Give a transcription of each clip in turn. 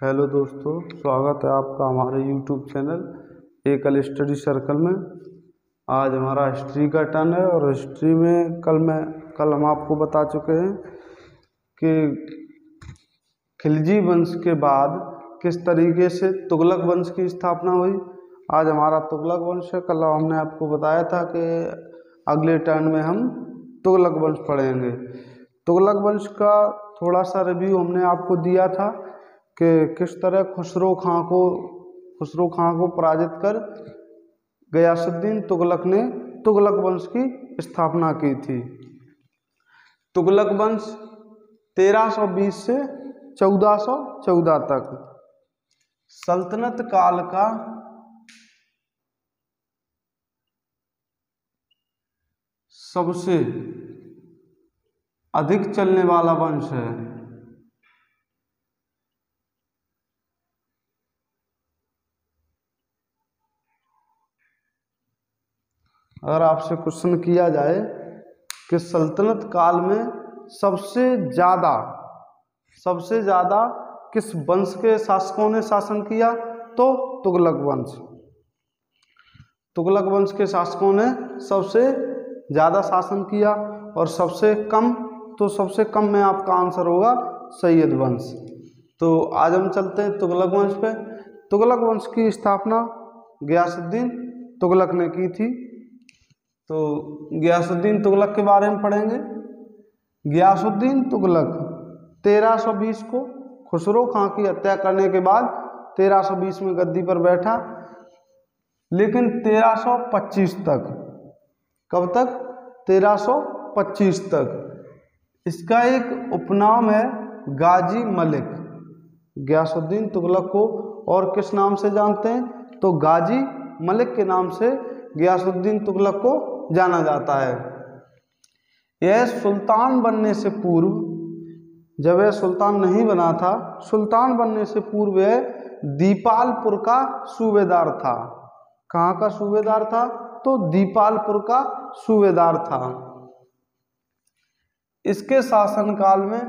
Hello दोस्तों, स्वागत है आपका हमारे यूट्यूब चैनल एकल स्टडी सर्कल में। आज हमारा हिस्ट्री का टर्न है और हिस्ट्री में कल हम आपको बता चुके हैं कि खिलजी वंश के बाद किस तरीके से तुगलक वंश की स्थापना हुई। आज हमारा तुगलक वंश है। कल हमने आपको बताया था कि अगले टर्न में हम तुगलक वंश पढ़ेंगे। तुगलक वंश का थोड़ा सा रिव्यू हमने आपको दिया था कि किस तरह खुसरो खां को पराजित कर गयासुद्दीन तुगलक ने तुगलक वंश की स्थापना की थी। तुगलक वंश 1320 से 1414 तक सल्तनत काल का सबसे अधिक चलने वाला वंश है। अगर आपसे क्वेश्चन किया जाए कि सल्तनत काल में सबसे ज़्यादा किस वंश के शासकों ने शासन किया, तो तुगलक वंश। तुगलक वंश के शासकों ने सबसे ज़्यादा शासन किया और सबसे कम में आपका आंसर होगा सैयद वंश। तो आज हम चलते हैं तुगलक वंश पे। तुगलक वंश की स्थापना गयासुद्दीन तुगलक ने की थी। तो गयासुद्दीन तुगलक के बारे में पढ़ेंगे। गयासुद्दीन तुगलक 1320 को खुसरो खां की हत्या करने के बाद 1320 में गद्दी पर बैठा, लेकिन 1325 तक, कब तक? 1325 तक इसका एक उपनाम है गाजी मलिक। गयासुद्दीन तुगलक को और किस नाम से जानते हैं, तो गाजी मलिक के नाम से गयासुद्दीन तुगलक को जाना जाता है। यह सुल्तान बनने से पूर्व, जब यह सुल्तान नहीं बना था, सुल्तान बनने से पूर्व यह दीपालपुर का सूबेदार था। कहाँ का सूबेदार था? तो दीपालपुर का सूबेदार था। इसके शासनकाल में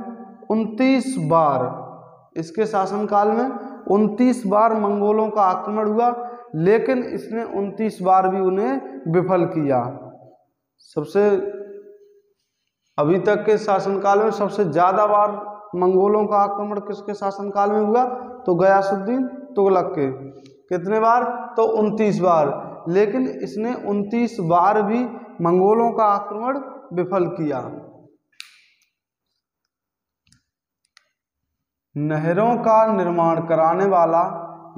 29 बार मंगोलों का आक्रमण हुआ, लेकिन इसने 29 बार भी उन्हें विफल किया। अभी तक के शासनकाल में सबसे ज़्यादा बार मंगोलों का आक्रमण किसके शासनकाल में हुआ, तो गयासुद्दीन तुगलक के। कितने बार? तो 29 बार, लेकिन इसने 29 बार भी मंगोलों का आक्रमण विफल किया। नहरों का निर्माण कराने वाला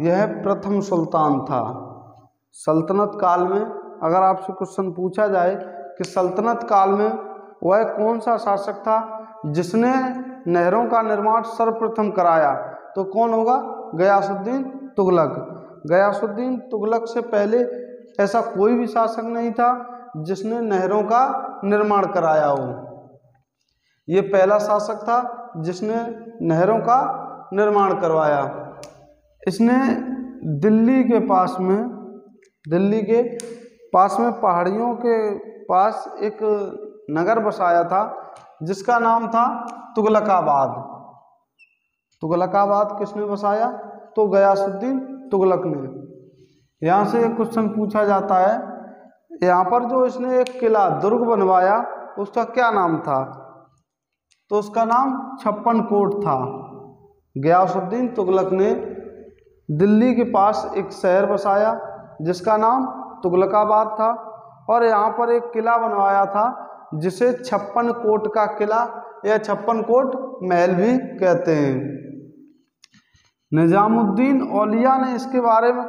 यह प्रथम सुल्तान था। सल्तनत काल में अगर आपसे क्वेश्चन पूछा जाए कि सल्तनत काल में वह कौन सा शासक था जिसने नहरों का निर्माण सर्वप्रथम कराया, तो कौन होगा? गयासुद्दीन तुगलक। गयासुद्दीन तुगलक से पहले ऐसा कोई भी शासक नहीं था जिसने नहरों का निर्माण कराया हो। ये पहला शासक था जिसने नहरों का निर्माण करवाया। इसने दिल्ली के पास में पहाड़ियों के पास एक नगर बसाया था जिसका नाम था तुगलकाबाद। तुगलकाबाद किसने बसाया? तो गयासुद्दीन तुगलक ने। यहाँ से एक क्वेश्चन पूछा जाता है, यहाँ पर जो इसने एक किला दुर्ग बनवाया उसका क्या नाम था, तो उसका नाम छप्पन कोट था। गयासुद्दीन तुगलक ने दिल्ली के पास एक शहर बसाया जिसका नाम तुगलकाबाद था, और यहाँ पर एक किला बनवाया था जिसे छप्पन कोट का किला या छप्पन कोट महल भी कहते हैं। निजामुद्दीन औलिया ने इसके बारे में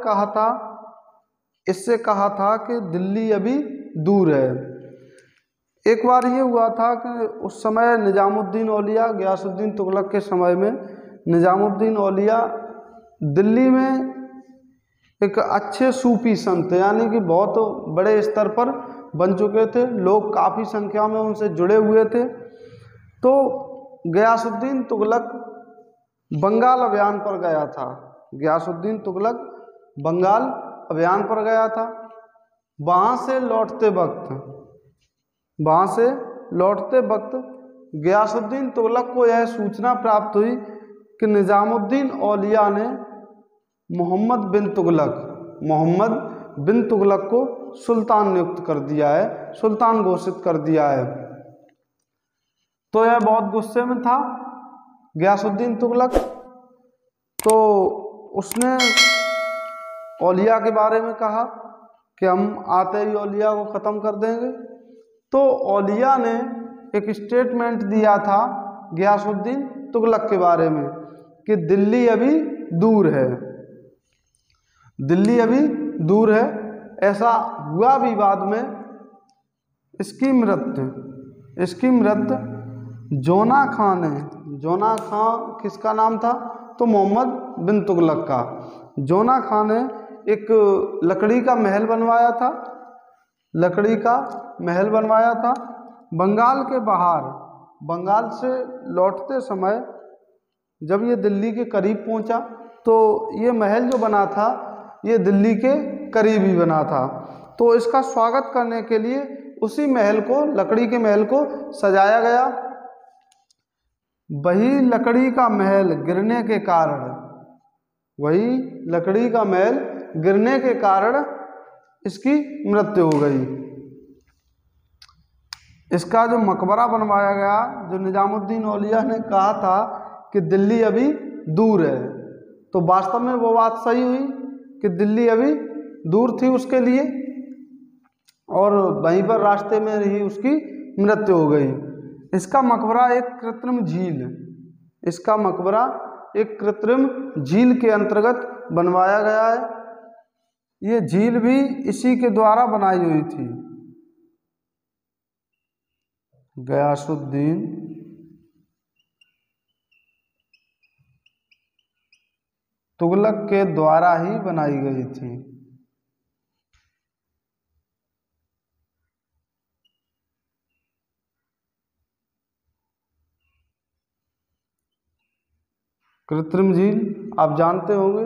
इससे कहा था कि दिल्ली अभी दूर है। एक बार ये हुआ था कि उस समय निजामुद्दीन औलिया, गयासुद्दीन तुगलक के समय में निजामुद्दीन औलिया दिल्ली में एक अच्छे सूफी संत, यानी कि बहुत बड़े स्तर पर बन चुके थे, लोग काफ़ी संख्या में उनसे जुड़े हुए थे। तो गयासुद्दीन तुगलक बंगाल अभियान पर गया था। गयासुद्दीन तुगलक बंगाल अभियान पर गया था। वहाँ से लौटते वक्त गयासुद्दीन तुगलक को यह सूचना प्राप्त हुई कि निज़ामुद्दीन औलिया ने मोहम्मद बिन तुगलक को सुल्तान नियुक्त कर दिया है, सुल्तान घोषित कर दिया है। तो यह बहुत गुस्से में था गियासुद्दीन तुगलक। तो उसने औलिया के बारे में कहा कि हम आते ही औलिया को ख़त्म कर देंगे। तो औलिया ने एक स्टेटमेंट दिया था गियासुद्दीन तुगलक के बारे में कि दिल्ली अभी दूर है, दिल्ली अभी दूर है। ऐसा हुआ भी बाद में इसकी मृत्यु जोना खां ने, जोना खां किसका नाम था? तो मोहम्मद बिन तुगलक का। जोना खां ने एक लकड़ी का महल बनवाया था, लकड़ी का महल बनवाया था बंगाल के बाहर। बंगाल से लौटते समय जब ये दिल्ली के करीब पहुंचा तो ये महल जो बना था ये दिल्ली के करीब ही बना था। तो इसका स्वागत करने के लिए उसी महल को, लकड़ी के महल को सजाया गया। वही लकड़ी का महल गिरने के कारण, वही लकड़ी का महल गिरने के कारण इसकी मृत्यु हो गई। इसका जो मकबरा बनवाया गया, जो निज़ामुद्दीन औलिया ने कहा था कि दिल्ली अभी दूर है, तो वास्तव में वो बात सही हुई कि दिल्ली अभी दूर थी उसके लिए, और वहीं पर रास्ते में ही उसकी मृत्यु हो गई। इसका मकबरा एक कृत्रिम झील, इसका मकबरा एक कृत्रिम झील के अंतर्गत बनवाया गया है। ये झील भी इसी के द्वारा बनाई हुई थी, गियासुद्दीन तुगलक के द्वारा ही बनाई गई थी। कृत्रिम झील आप जानते होंगे,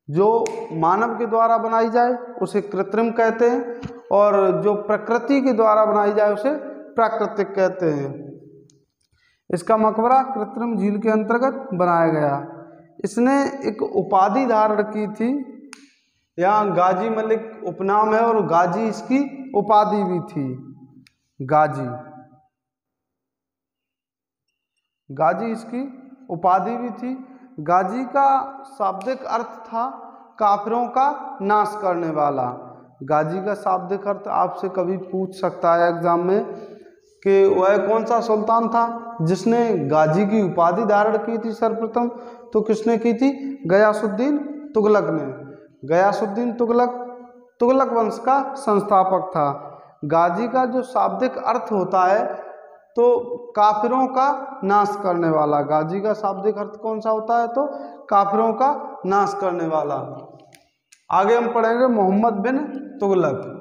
जो मानव के द्वारा बनाई जाए उसे कृत्रिम कहते हैं, और जो प्रकृति के द्वारा बनाई जाए उसे प्राकृतिक कहते हैं। इसका मकबरा कृत्रिम झील के अंतर्गत बनाया गया। इसने एक उपाधि धारण की थी, यहाँ गाजी मलिक उपनाम है और गाजी इसकी उपाधि भी थी। गाजी इसकी उपाधि भी थी। गाजी का शाब्दिक अर्थ था काफिरों का नाश करने वाला। गाजी का शाब्दिक अर्थ आपसे कभी पूछ सकता है एग्जाम में कि वह कौन सा सुल्तान था जिसने गाजी की उपाधि धारण की थी सर्वप्रथम? तो किसने की थी? गियासुद्दीन तुगलक ने। गियासुद्दीन तुगलक वंश का संस्थापक था। गाजी का जो शाब्दिक अर्थ होता है तो काफिरों का नाश करने वाला। गाजी का शाब्दिक अर्थ कौन सा होता है? तो काफिरों का नाश करने वाला। आगे हम पढ़ेंगे मोहम्मद बिन तुगलक।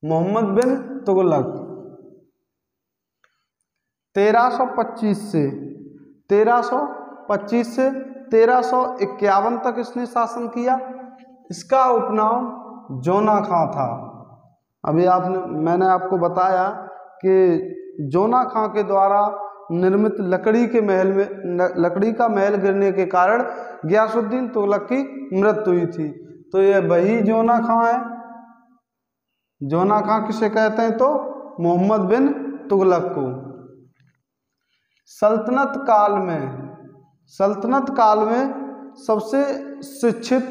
मोहम्मद बिन तुगलक 1325 से 1351 तक इसने शासन किया। इसका उपनाम जोना खां था। अभी मैंने आपको बताया कि जोना खां के द्वारा निर्मित लकड़ी का महल गिरने के कारण गियासुद्दीन तुगलक की मृत्यु हुई थी। तो यह वही जोना खां है। जोना खां किसे कहते हैं? तो मोहम्मद बिन तुगलक को। सल्तनत काल में सबसे शिक्षित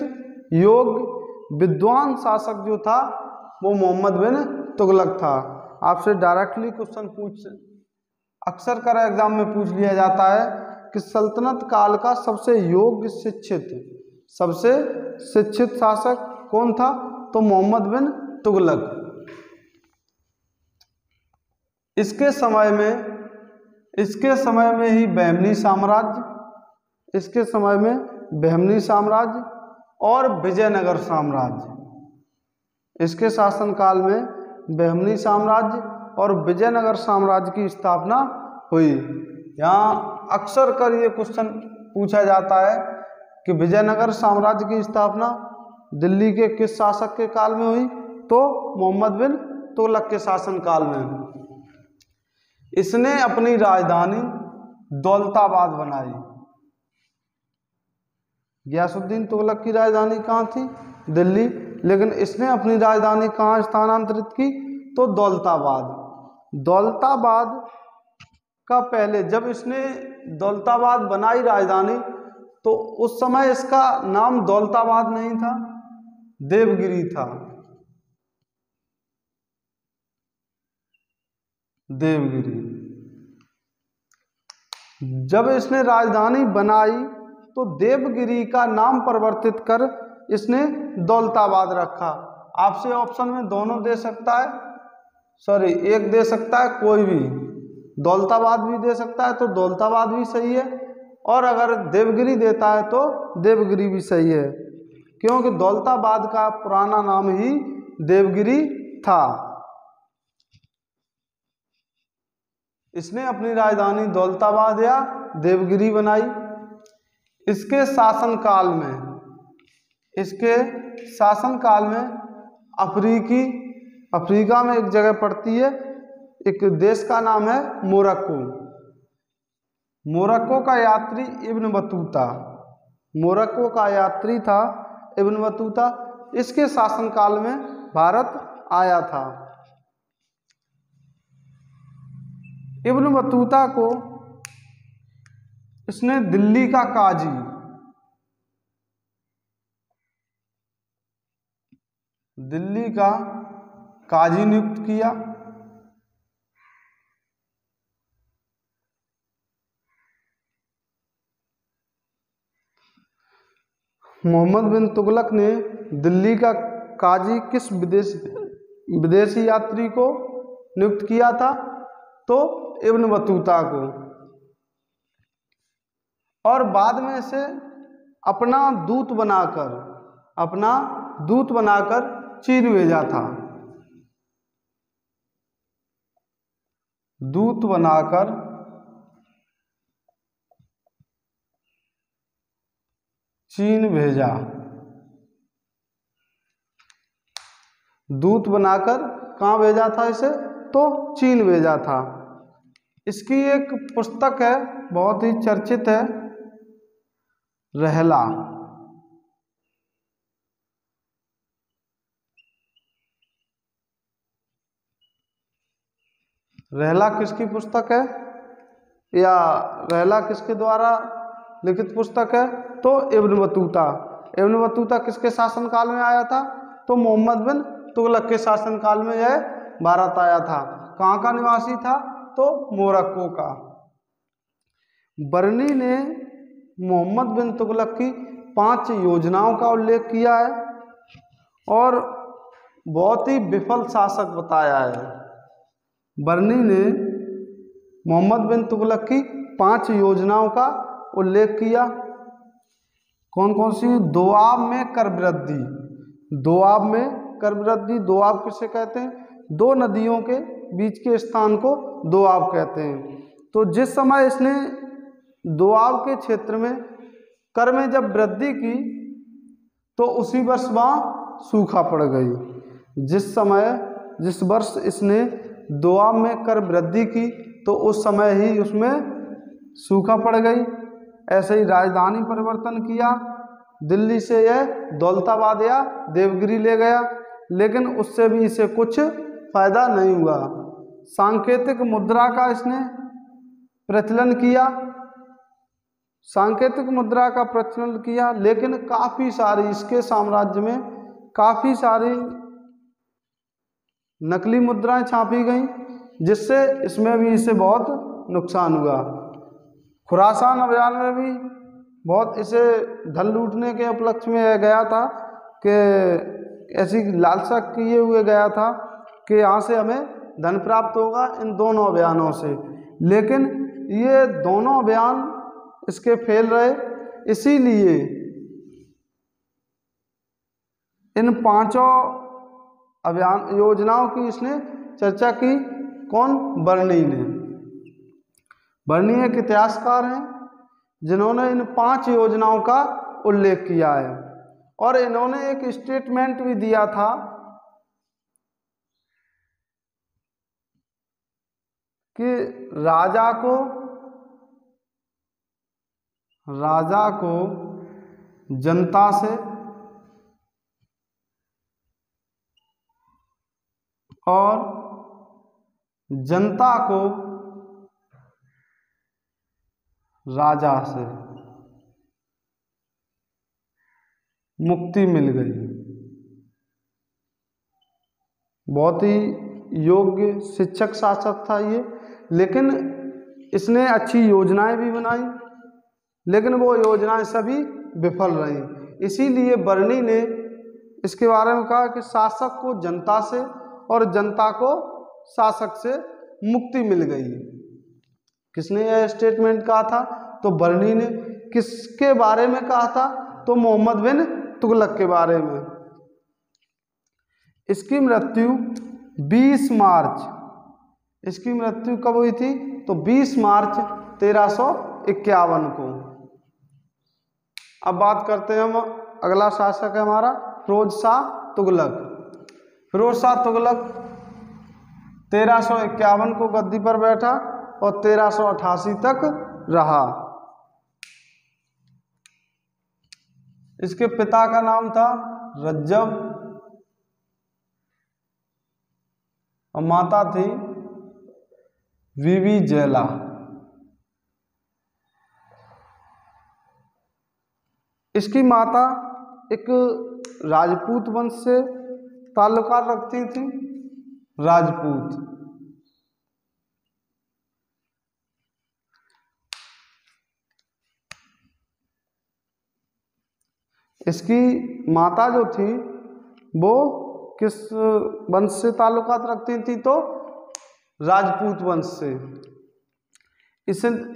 योग्य विद्वान शासक जो था वो मोहम्मद बिन तुगलक था। आपसे डायरेक्टली क्वेश्चन अक्सर कर एग्जाम में पूछ लिया जाता है कि सल्तनत काल का सबसे योग्य सबसे शिक्षित शासक कौन था? तो मोहम्मद बिन तुगलक। इसके समय में ही बहमनी साम्राज्य और विजयनगर साम्राज्य, इसके शासनकाल में बहमनी साम्राज्य और विजयनगर साम्राज्य की स्थापना हुई। यहाँ अक्सर कर ये क्वेश्चन पूछा जाता है कि विजयनगर साम्राज्य की स्थापना दिल्ली के किस शासक के काल में हुई? तो मोहम्मद बिन तुगलक के शासन काल में। इसने अपनी राजधानी दौलताबाद बनाई। गियासुद्दीन तुगलक की राजधानी कहाँ थी? दिल्ली। लेकिन इसने अपनी राजधानी कहाँ स्थानांतरित की? तो दौलताबाद। दौलताबाद का पहले जब इसने दौलताबाद बनाई राजधानी, तो उस समय इसका नाम दौलताबाद नहीं था, देवगिरी था। देवगिरी। जब इसने राजधानी बनाई तो देवगिरी का नाम परिवर्तित कर इसने दौलताबाद रखा। आपसे ऑप्शन में दोनों दे सकता है, सॉरी एक दे सकता है, कोई भी। दौलताबाद भी दे सकता है तो दौलताबाद भी सही है, और अगर देवगिरी देता है तो देवगिरी भी सही है, क्योंकि दौलताबाद का पुराना नाम ही देवगिरी था। इसने अपनी राजधानी दौलताबाद या देवगिरी बनाई। इसके शासनकाल में अफ्रीका में एक जगह पड़ती है, एक देश का नाम है मोरक्को। मोरक्को का यात्री इब्न बतूता, मोरक्को का यात्री था इब्न बतूता। इसके शासनकाल में भारत आया था। इब्न बतूता को इसने दिल्ली का काजी नियुक्त किया। मोहम्मद बिन तुगलक ने दिल्ली का काजी किस विदेशी यात्री को नियुक्त किया था? तो इब्न बतूता को। और बाद में इसे अपना दूत बनाकर चीन भेजा था। दूत बनाकर चीन भेजा। दूत बनाकर कहाँ भेजा था इसे? तो चीन भेजा था। इसकी एक पुस्तक है, बहुत ही चर्चित है, रहला। रहला किसकी पुस्तक है, या रहला किसके द्वारा लिखित पुस्तक है? तो इब्न बतूता। इब्न बतूता किसके शासनकाल में आया था? तो मोहम्मद बिन तुगलक के शासनकाल में यह भारत आया था। कहाँ का निवासी था? तो मोरक्को का। बर्नी ने मोहम्मद बिन तुगलक की 5 योजनाओं का उल्लेख किया है और बहुत ही विफल शासक बताया है। बर्नी ने मोहम्मद बिन तुगलक की 5 योजनाओं का उल्लेख किया। कौन कौन सी? दोआब में कर वृद्धि। दोआब में कर वृद्धि, दोआब किसे कहते हैं? 2 नदियों के बीच के स्थान को दोआब कहते हैं। तो जिस समय इसने दोआब के क्षेत्र में कर में जब वृद्धि की तो उसी वर्ष वहाँ सूखा पड़ गई। जिस वर्ष इसने दोआब में कर वृद्धि की तो उस समय ही उसमें सूखा पड़ गई। ऐसे ही राजधानी परिवर्तन किया, दिल्ली से यह दौलताबाद या देवगिरी ले गया, लेकिन उससे भी इसे कुछ फायदा नहीं हुआ। सांकेतिक मुद्रा का इसने प्रचलन किया, लेकिन काफ़ी सारी इसके साम्राज्य में काफ़ी सारी नकली मुद्राएं छापी गईं, जिससे इसमें भी इसे बहुत नुकसान हुआ। खुरासान अभियान में भी बहुत इसे धन लूटने के उपलक्ष्य में गया था कि ऐसी लालसा किए हुए गया था कि यहाँ से हमें धन प्राप्त होगा इन दोनों अभियानों से, लेकिन ये दोनों अभियान इसके फेल रहे। इसीलिए इन 5 अभियान योजनाओं की इसने चर्चा की। कौन? बर्नी ने। बर्नी एक इतिहासकार हैं जिन्होंने इन 5 योजनाओं का उल्लेख किया है, और इन्होंने एक स्टेटमेंट भी दिया था कि राजा को जनता से और जनता को राजा से मुक्ति मिल गई। बहुत ही योग्य शिक्षक शासक था ये, लेकिन इसने अच्छी योजनाएं भी बनाई, लेकिन वो योजनाएं सभी विफल रही। इसीलिए बर्नी ने इसके बारे में कहा कि शासक को जनता से और जनता को शासक से मुक्ति मिल गई। किसने यह स्टेटमेंट कहा था? तो बर्नी ने। किसके बारे में कहा था? तो मोहम्मद बिन तुगलक के बारे में। इसकी मृत्यु 20 मार्च, इसकी मृत्यु कब हुई थी? तो 20 मार्च 1351 को। अब बात करते हैं हम, अगला शासक है हमारा फिरोज शाह तुगलक। फिरोज शाह तुगलक 1351 को गद्दी पर बैठा और 1388 तक रहा। इसके पिता का नाम था रज्जब और माता थी बीबी जैला। इसकी माता एक राजपूत वंश से ताल्लुकात रखती थी, राजपूत। इसकी माता जो थी वो किस वंश से ताल्लुकात रखती थी? तो राजपूत वंश से।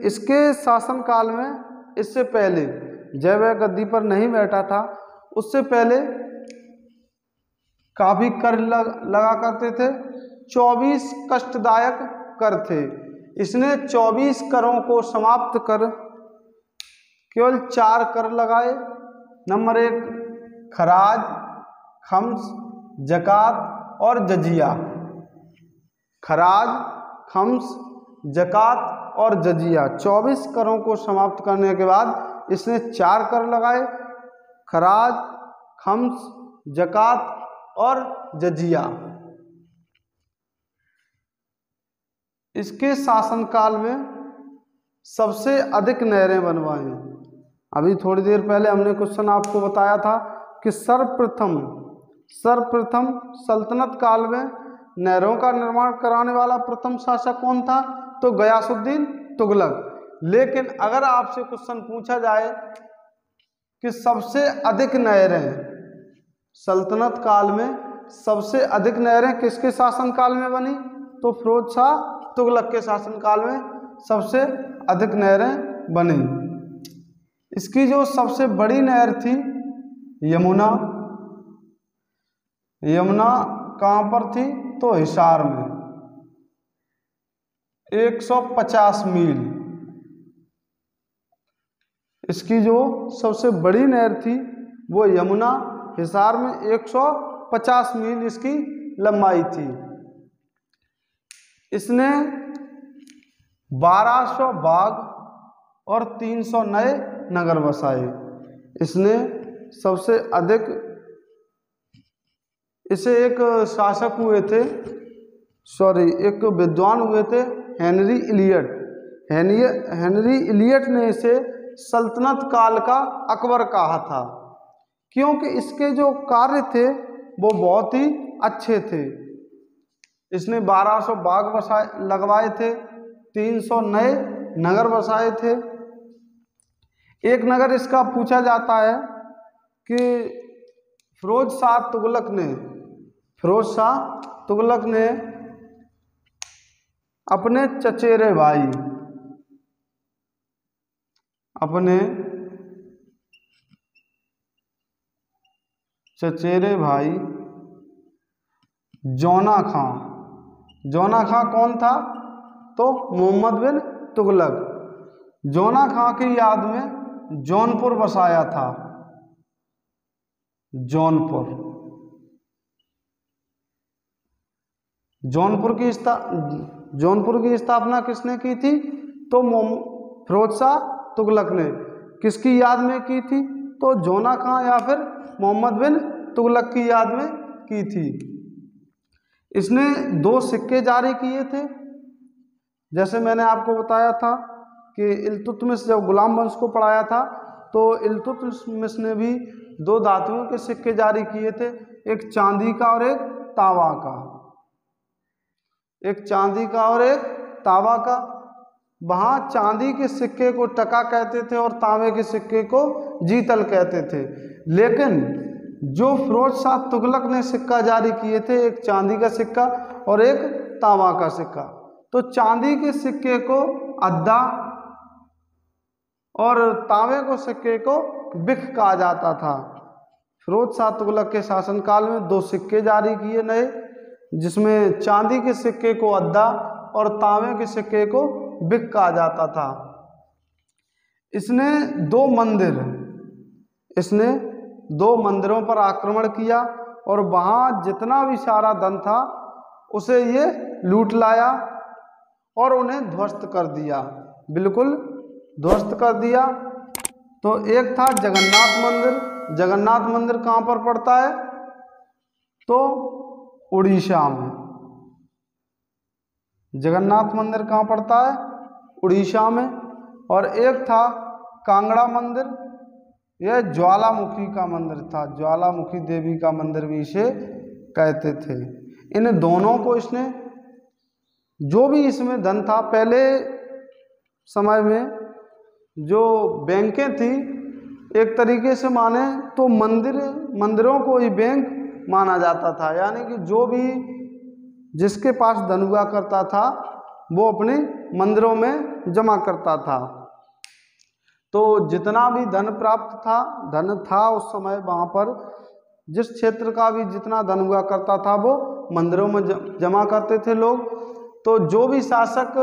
इसके शासनकाल में, इससे पहले जब वह गद्दी पर नहीं बैठा था, उससे पहले काफी कर लगा करते थे। 24 कष्टदायक कर थे। इसने 24 करों को समाप्त कर केवल 4 कर लगाए। नंबर 1 खराज, खम्स, जकात और जजिया। खराज, खम्स, जकात और जजिया, 24 करों को समाप्त करने के बाद इसने 4 कर लगाए, खराज, खम्स, जकात और जजिया। इसके शासनकाल में सबसे अधिक नहरें बनवाई। अभी थोड़ी देर पहले हमने क्वेश्चन आपको बताया था कि सर्वप्रथम सल्तनत काल में नहरों का निर्माण कराने वाला प्रथम शासक कौन था? तो गयासुद्दीन तुगलक। लेकिन अगर आपसे क्वेश्चन पूछा जाए कि सबसे अधिक नहरें सल्तनत काल में, सबसे अधिक नहरें किसके शासनकाल में बनी? तो फिरोज शाह तुगलक के शासनकाल में सबसे अधिक नहरें बनी। इसकी जो सबसे बड़ी नहर थी यमुना। यमुना कहाँ पर थी? तो हिसार में, 150 मील। इसकी जो सबसे बड़ी नहर थी वो यमुना, हिसार में 150 मील इसकी लंबाई थी। इसने 1200 बाग और 300 नए नगर बसाए। इसने सबसे अधिक, इसे एक शासक हुए थे, एक विद्वान हुए थे हेनरी इलियट। हेनरी इलियट ने इसे सल्तनत काल का अकबर कहा था, क्योंकि इसके जो कार्य थे वो बहुत ही अच्छे थे। इसने 1200 बाग लगवाए थे, 300 नए नगर बसाए थे। एक नगर इसका पूछा जाता है कि फिरोज शाह तुगलक ने अपने चचेरे भाई जौना खां कौन था? तो मोहम्मद बिन तुगलक। जौना खां की याद में जौनपुर बसाया था। जौनपुर की जौनपुर की स्थापना किसने की थी? तो फिरोज शाह तुगलक ने। किसकी याद में की थी? तो जोना खां या फिर मोहम्मद बिन तुगलक की याद में की थी। इसने 2 सिक्के जारी किए थे। जैसे मैंने आपको बताया था कि इल्तुतमिश जब गुलाम वंश को पढ़ाया था तो इल्तुतमिश ने भी 2 धातुओं के सिक्के जारी किए थे, एक चांदी का और एक तांबा का। एक चांदी का और एक तांबा का। वहाँ चांदी के सिक्के को टका कहते थे और तांबे के सिक्के को जीतल कहते थे। लेकिन जो फिरोज शाह तुगलक ने सिक्का जारी किए थे, एक चांदी का सिक्का और एक तांबा का सिक्का, तो चांदी के सिक्के को अद्दा और तांबे को सिक्के को बिख कहा जाता था। फिरोज शाह तुगलक के शासनकाल में 2 सिक्के जारी किए नए, जिसमें चांदी के सिक्के को अद्दा और तांबे के सिक्के को बिख कहा जाता था। इसने 2 मंदिरों पर आक्रमण किया और वहाँ जितना भी सारा धन था उसे ये लूट लाया और उन्हें ध्वस्त कर दिया, बिल्कुल ध्वस्त कर दिया। तो एक था जगन्नाथ मंदिर। जगन्नाथ मंदिर कहाँ पर पड़ता है? तो उड़ीसा में। जगन्नाथ मंदिर कहाँ पड़ता है? उड़ीसा में। और एक था कांगड़ा मंदिर, यह ज्वालामुखी का मंदिर था। ज्वालामुखी देवी का मंदिर भी इसे कहते थे। इन दोनों को इसने, जो भी इसमें धन था, पहले समय में जो बैंकें थी एक तरीके से माने तो मंदिरों को ही बैंक माना जाता था, यानी कि जो भी जिसके पास धन हुआ करता था वो अपने मंदिरों में जमा करता था। तो जितना भी धन था उस समय वहाँ पर जिस क्षेत्र का भी जितना धन हुआ करता था वो मंदिरों में जमा करते थे लोग। तो जो भी शासक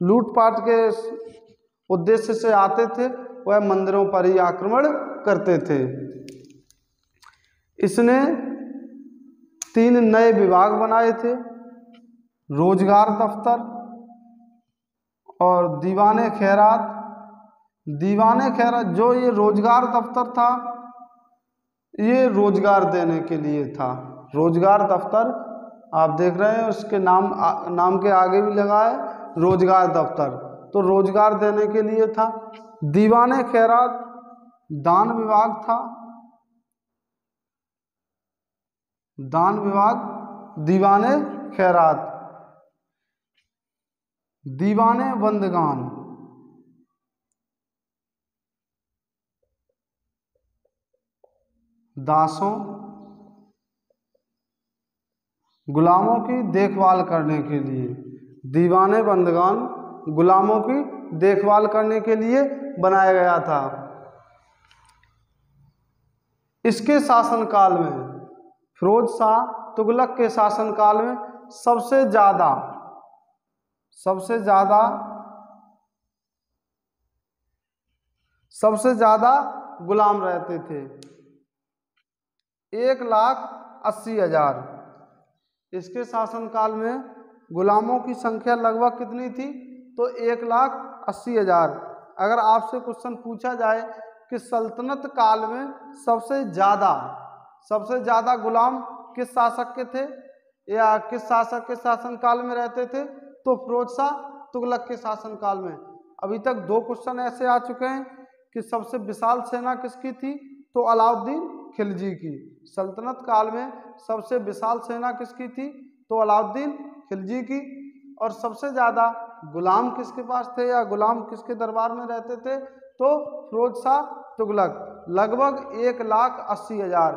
लूटपाट के उद्देश्य से आते थे वह मंदिरों पर ही आक्रमण करते थे। इसने 3 नए विभाग बनाए थे, रोजगार दफ्तर और दीवाने खैरात। दीवाने खैरात, जो ये रोजगार दफ्तर था ये रोजगार देने के लिए था। रोजगार दफ्तर आप देख रहे हैं, उसके नाम के आगे भी लगा है रोजगार दफ्तर, तो रोजगार देने के लिए था। दीवाने खैरात दान विभाग था। दान विभाग, दीवाने खैरात। दीवाने बंदगान, दासों गुलामों की देखभाल करने के लिए। दीवाने बंदगान गुलामों की देखभाल करने के लिए बनाया गया था। इसके शासनकाल में, फिरोज शाह तुगलक के शासनकाल में सबसे ज़्यादा गुलाम रहते थे, 1,80,000। इसके शासनकाल में गुलामों की संख्या लगभग कितनी थी? तो 1,80,000। अगर आपसे क्वेश्चन पूछा जाए कि सल्तनत काल में सबसे ज़्यादा गुलाम किस शासक के थे या किस शासक के शासनकाल में रहते थे, तो फिरोज शाह तुगलक के शासनकाल में। अभी तक 2 क्वेश्चन ऐसे आ चुके हैं कि सबसे विशाल सेना किसकी थी? तो अलाउद्दीन खिलजी की। सल्तनत काल में सबसे विशाल सेना किसकी थी? तो अलाउद्दीन खिलजी की। और सबसे ज़्यादा गुलाम किसके पास थे या गुलाम किसके दरबार में रहते थे? तो फिरोज शाह तुगलक, लगभग 1,80,000।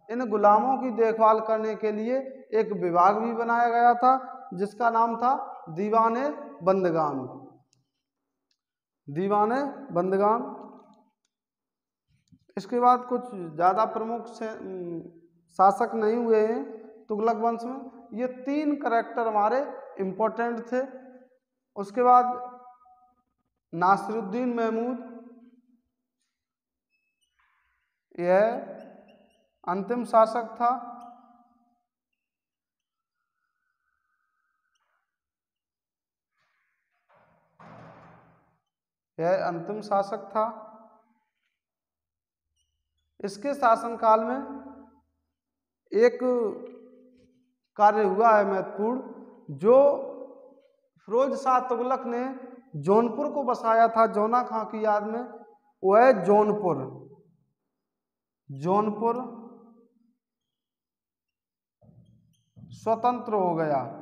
इन गुलामों की देखभाल करने के लिए एक विभाग भी बनाया गया था जिसका नाम था दीवाने बंदगान। दीवाने बंदगान। इसके बाद कुछ ज़्यादा प्रमुख शासक नहीं हुए हैं तुगलक वंश में। ये 3 करैक्टर हमारे इम्पोर्टेंट थे। उसके बाद नासिरुद्दीन महमूद, यह अंतिम शासक था। यह अंतिम शासक था। इसके शासनकाल में एक कार्य हुआ है महत्वपूर्ण, जो फिरोज शाह तुगलक ने जौनपुर को बसाया था जौना खां की याद में, वह जौनपुर स्वतंत्र हो गया।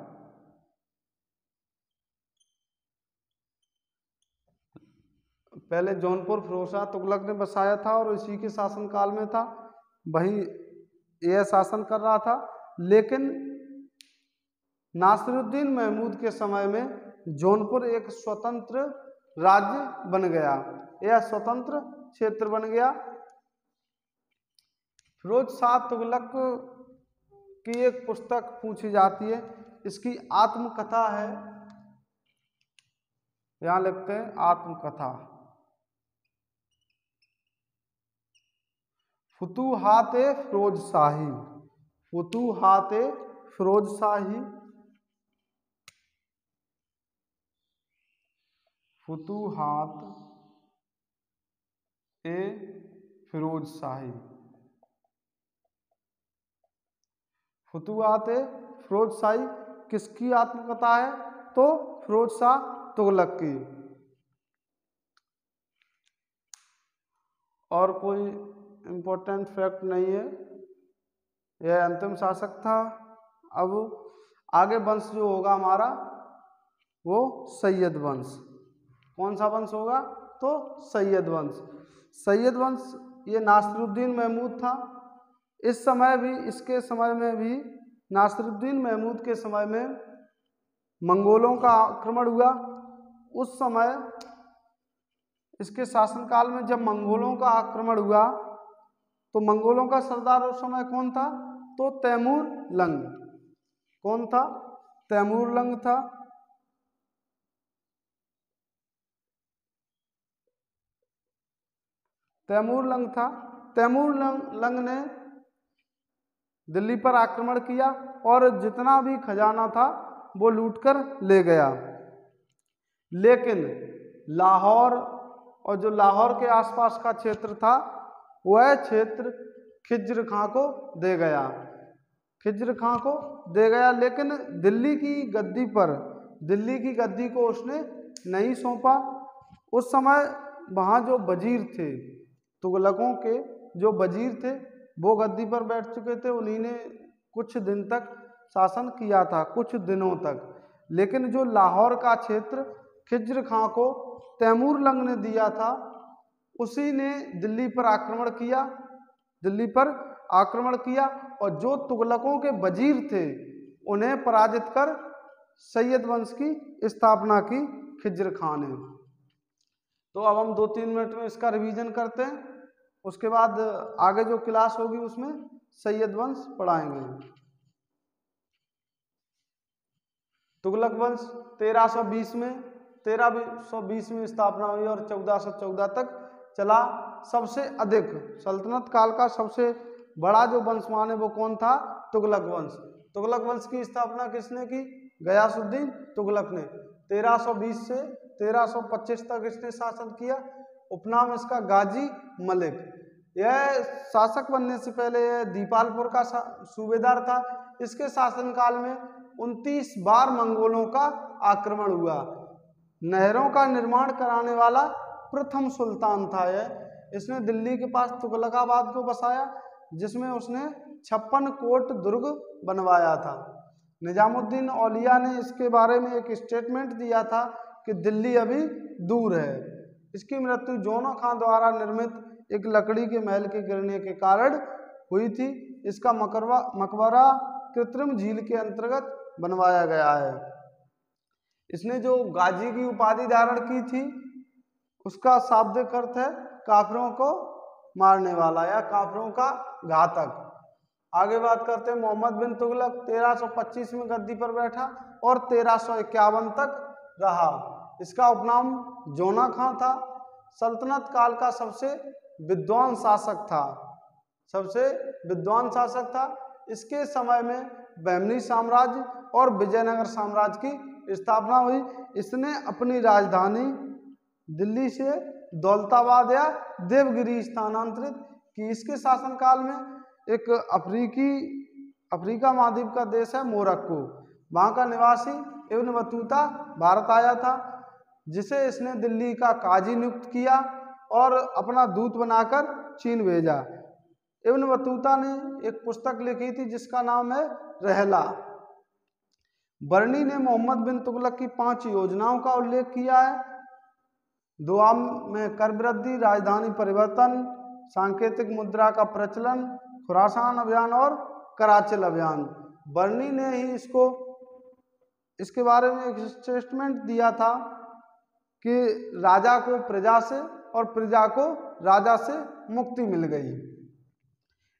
पहले जौनपुर फिरोज शाह तुगलक ने बसाया था और इसी के शासनकाल में था, वही यह शासन कर रहा था। लेकिन नासिरुद्दीन महमूद के समय में जौनपुर एक स्वतंत्र राज्य बन गया, यह स्वतंत्र क्षेत्र बन गया। फिरोज शाह तुगलक की एक पुस्तक पूछी जाती है, इसकी आत्मकथा है, यहां लिखते हैं आत्मकथा। फुतूहात-ए फिरोज शाही, फुतूहात-ए फिरोज शाही, फुतूहात-ए फिरोज शाही, फुतूहात-ए फिरोज शाही किसकी आत्मकथा है? तो फिरोज शाह तुगलक की। और कोई इम्पोर्टेंट फैक्ट नहीं है, यह अंतिम शासक था। अब आगे वंश जो होगा हमारा वो सैयद वंश। कौन सा वंश होगा? तो सैयद वंश। सैयद वंश ये नासिरुद्दीन महमूद था। इस समय भी, इसके समय में भी, नासिरुद्दीन महमूद के समय में मंगोलों का आक्रमण हुआ। उस समय इसके शासनकाल में जब मंगोलों का आक्रमण हुआ तो मंगोलों का सरदार उस समय कौन था? तो तैमूर लंग। कौन था? तैमूर लंग था। तैमूर लंग था। तैमूर लंग ने दिल्ली पर आक्रमण किया और जितना भी खजाना था वो लूटकर ले गया। लेकिन लाहौर और जो लाहौर के आसपास का क्षेत्र था वह क्षेत्र खिज्र खां को दे गया, खिज्र खां को दे गया। लेकिन दिल्ली की गद्दी को उसने नहीं सौंपा। उस समय वहाँ जो वजीर थे, तुगलकों के जो वजीर थे, वो गद्दी पर बैठ चुके थे। उन्हीं ने कुछ दिन तक शासन किया था, कुछ दिनों तक। लेकिन जो लाहौर का क्षेत्र खिज्र खां को तैमूर लंग ने दिया था, उसी ने दिल्ली पर आक्रमण किया और जो तुगलकों के वजीर थे उन्हें पराजित कर सैयद वंश की स्थापना की खिज्र खां ने। तो अब हम 2-3 मिनट में इसका रिवीजन करते हैं, उसके बाद आगे जो क्लास होगी उसमें सैयद वंश पढ़ाएंगे। तुगलक वंश 1320 में स्थापना हुई और 1414 तक चला। सबसे अधिक सल्तनत काल का सबसे बड़ा जो वंशमान है वो कौन था? तुगलक वंश। तुगलक वंश की स्थापना किसने की? गयासुद्दीन तुगलक ने। 1320 से 1325 तक इसने शासन किया। उपनाम इसका गाजी मलिक। यह शासक बनने से पहले यह दीपालपुर का सूबेदार था। इसके शासनकाल में 29 बार मंगोलों का आक्रमण हुआ। नहरों का निर्माण कराने वाला प्रथम सुल्तान था यह। इसने दिल्ली के पास तुगलकाबाद को बसाया, जिसमें उसने 56 कोट दुर्ग बनवाया था। निजामुद्दीन औलिया ने इसके बारे में एक स्टेटमेंट दिया था कि दिल्ली अभी दूर है। इसकी मृत्यु जोना खां द्वारा निर्मित एक लकड़ी के महल के गिरने के कारण हुई थी। इसका मकबरा कृत्रिम झील के अंतर्गत बनवाया गया है। इसने जो गाजी की उपाधि धारण की थी उसका शाब्दिक अर्थ है काफिरों को मारने वाला या काफिरों का घातक। आगे बात करते हैं मोहम्मद बिन तुगलक 1325 में गद्दी पर बैठा और 1351 तक रहा। इसका उपनाम जोना खां था। सल्तनत काल का सबसे विद्वान शासक था। इसके समय में बहमनी साम्राज्य और विजयनगर साम्राज्य की स्थापना हुई। इसने अपनी राजधानी दिल्ली से दौलताबाद या देवगिरी स्थानांतरित की। इसके शासनकाल में एक अफ्रीका महाद्वीप का देश है मोरक्को, वहाँ का निवासी इब्न बतूता भारत आया था, जिसे इसने दिल्ली का काजी नियुक्त किया और अपना दूत बनाकर चीन भेजा। इब्न बतूता ने एक पुस्तक लिखी थी जिसका नाम है रहला। बर्नी ने मोहम्मद बिन तुगलक की 5 योजनाओं का उल्लेख किया है। दुआम में कर वृद्धि, राजधानी परिवर्तन, सांकेतिक मुद्रा का प्रचलन, खुरासान अभियान और कराचिल अभियान। बर्नी ने ही इसके बारे में एक स्टेटमेंट दिया था कि राजा को प्रजा से और प्रजा को राजा से मुक्ति मिल गई।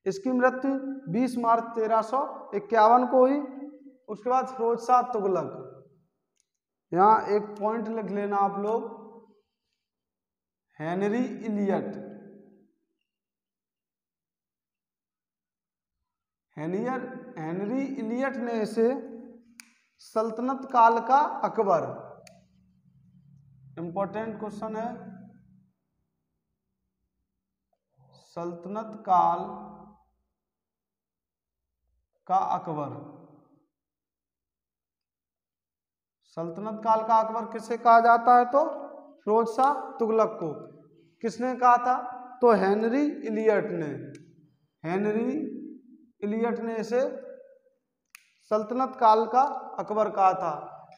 इसकी मृत्यु 20 मार्च 1351 को हुई। उसके बाद फिरोज शाह तुगलक, यहाँ एक पॉइंट लिख लेना आप लोग, हेनरी इलियट ने इसे सल्तनत काल का अकबर, इंपॉर्टेंट क्वेश्चन है, सल्तनत काल का अकबर। सल्तनत काल का अकबर किसे कहा जाता है? तो फिरोज शाह तुगलक को। किसने कहा था? तो हेनरी इलियट ने इसे सल्तनत काल का अकबर कहा था।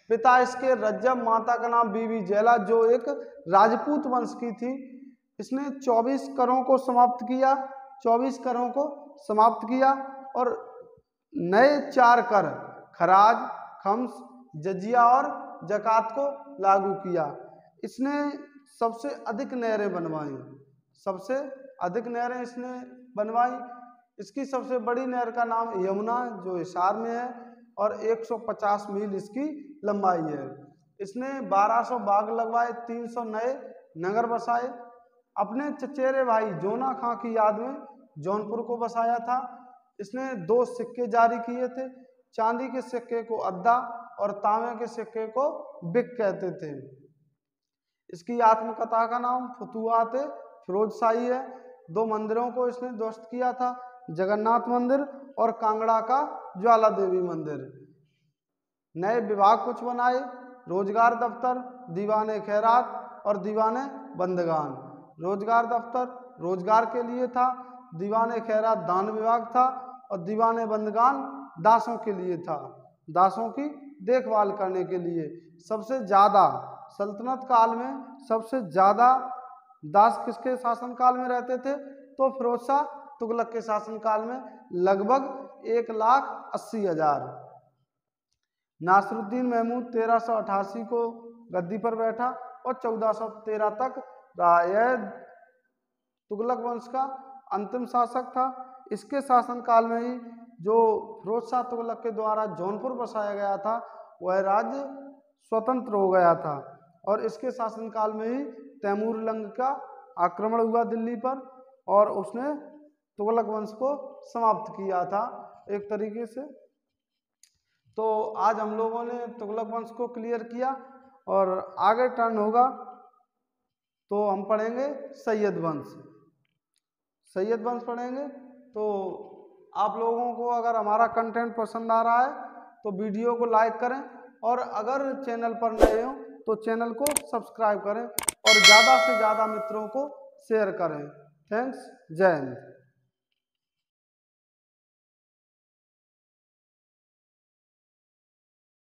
पिता इसके रज्जब, माता का नाम बीबी जैला, जो एक राजपूत वंश की थी। इसने 24 करों को समाप्त किया और नए 4 कर, खराज, खम्स, जजिया और जकात को लागू किया। इसने सबसे अधिक नहरें बनवाई। इसकी सबसे बड़ी नहर का नाम यमुना, जो हिसार में है, और 150 मील इसकी लंबाई है। इसने 1200 बाग लगवाए, 300 नए नगर बसाए। अपने चचेरे भाई जोना खां की याद में जौनपुर को बसाया था। इसने 2 सिक्के जारी किए थे। चांदी के सिक्के को अद्दा और तांबे के सिक्के को बिक कहते थे। इसकी आत्मकथा का नाम फुतुहात फिरोज शाही है। 2 मंदिरों को इसने ध्वस्त किया था, जगन्नाथ मंदिर और कांगड़ा का ज्वाला देवी मंदिर। नए विभाग कुछ बनाए, रोजगार दफ्तर, दीवाने खैरात और दीवाने बंदगान। रोजगार दफ्तर रोजगार के लिए था, दीवाने खैरात दान विभाग था और दीवाने बंदगान दासों के लिए था, दासों की देखभाल करने के लिए। सबसे ज़्यादा सल्तनत काल में सबसे ज़्यादा दास किसके शासनकाल में रहते थे? तो फिरोज शाह तुगलक के शासनकाल में लगभग 1,80,000। नासिरुद्दीन महमूद 1388 को गद्दी पर बैठा और 1413 तक रहा। यह तुगलक वंश का अंतिम शासक था। इसके शासनकाल में ही जो फिरोज शाह तुगलक के द्वारा जौनपुर बसाया गया था, वह राज्य स्वतंत्र हो गया था और इसके शासनकाल में ही तैमूर लंग का आक्रमण हुआ दिल्ली पर और उसने तुगलक वंश को समाप्त किया था एक तरीके से। तो आज हम लोगों ने तुगलक वंश को क्लियर किया और आगे टर्न होगा तो हम पढ़ेंगे सैयद वंश पढ़ेंगे। तो आप लोगों को अगर हमारा कंटेंट पसंद आ रहा है तो वीडियो को लाइक करें और अगर चैनल पर नए हो तो चैनल को सब्सक्राइब करें और ज़्यादा से ज़्यादा मित्रों को शेयर करें। थैंक्स, जय हिंद।